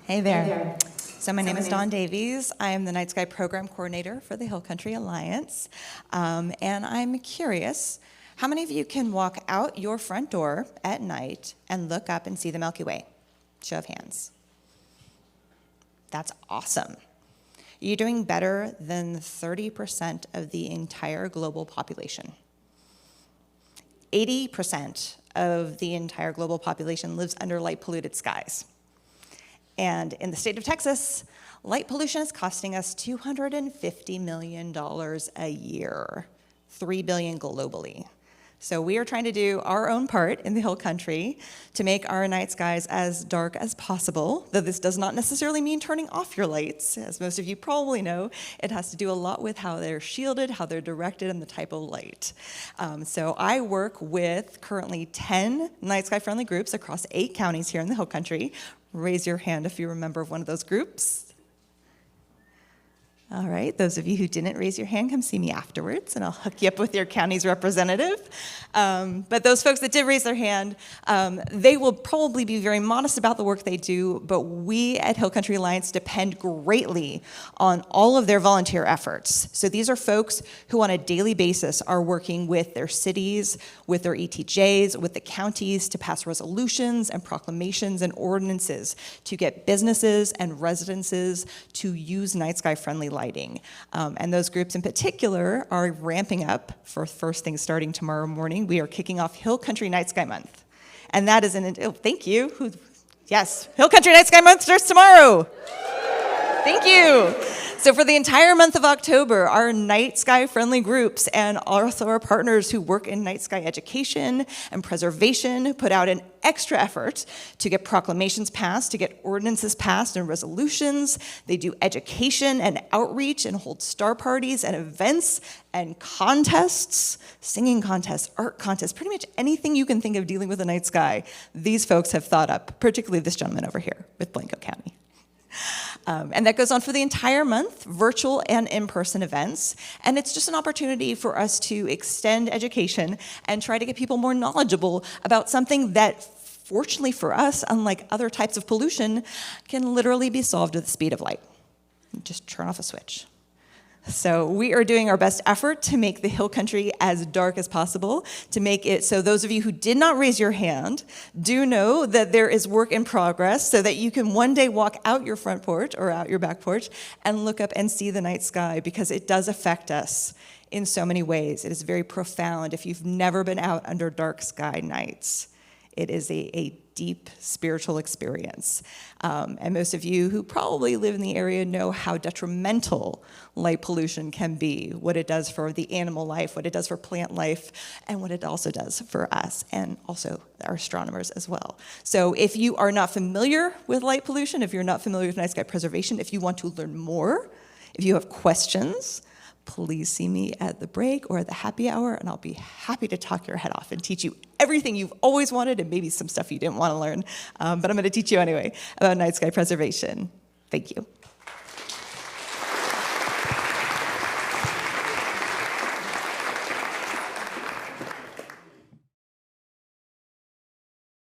Hey there. So my name is Davies. I am the Night Sky Program Coordinator for the Hill Country Alliance. And I'm curious, how many of you can walk out your front door at night and look up and see the Milky Way? Show of hands. That's awesome. You're doing better than 30% of the entire global population. 80% of the entire global population lives under light-polluted skies. And in the state of Texas, light pollution is costing us $250 million a year, $3 billion globally. So we are trying to do our own part in the Hill Country to make our night skies as dark as possible, though this does not necessarily mean turning off your lights. As most of you probably know, it has to do a lot with how they're shielded, how they're directed, and the type of light. So I work with currently 10 night sky friendly groups across 8 counties here in the Hill Country. Raise your hand if you're a member of one of those groups. All right, those of you who didn't raise your hand, come see me afterwards, and I'll hook you up with your county's representative. But those folks that did raise their hand, they will probably be very modest about the work they do, but we at Hill Country Alliance depend greatly on all of their volunteer efforts. So these are folks who on a daily basis are working with their cities, with their ETJs, with the counties to pass resolutions and proclamations and ordinances to get businesses and residences to use night sky friendly lighting. And those groups in particular are ramping up for first thing starting tomorrow morning. We are kicking off Hill Country Night Sky Month. And that is thank you. Yes, Hill Country Night Sky Month starts tomorrow. Thank you. So for the entire month of October, our night sky friendly groups and also our partners who work in night sky education and preservation put out an extra effort to get proclamations passed, to get ordinances passed and resolutions. They do education and outreach and hold star parties and events and contests, singing contests, art contests, pretty much anything you can think of dealing with the night sky. These folks have thought up, particularly this gentleman over here with Blanco County. And that goes on for the entire month, virtual and in-person events. And it's just an opportunity for us to extend education and try to get people more knowledgeable about something that, fortunately for us, unlike other types of pollution, can literally be solved at the speed of light. Just turn off a switch. So we are doing our best effort to make the Hill Country as dark as possible, to make it so those of you who did not raise your hand do know that there is work in progress so that you can one day walk out your front porch or out your back porch and look up and see the night sky, because it does affect us in so many ways. It is very profound. If you've never been out under dark sky nights, it is a deep spiritual experience. And most of you who probably live in the area know how detrimental light pollution can be, what it does for the animal life, what it does for plant life, and what it also does for us, and also our astronomers as well. So if you are not familiar with light pollution, if you're not familiar with night sky preservation, if you want to learn more, if you have questions, please see me at the break or at the happy hour, and I'll be happy to talk your head off and teach you everything you've always wanted and maybe some stuff you didn't want to learn. But I'm going to teach you anyway about night sky preservation. Thank you.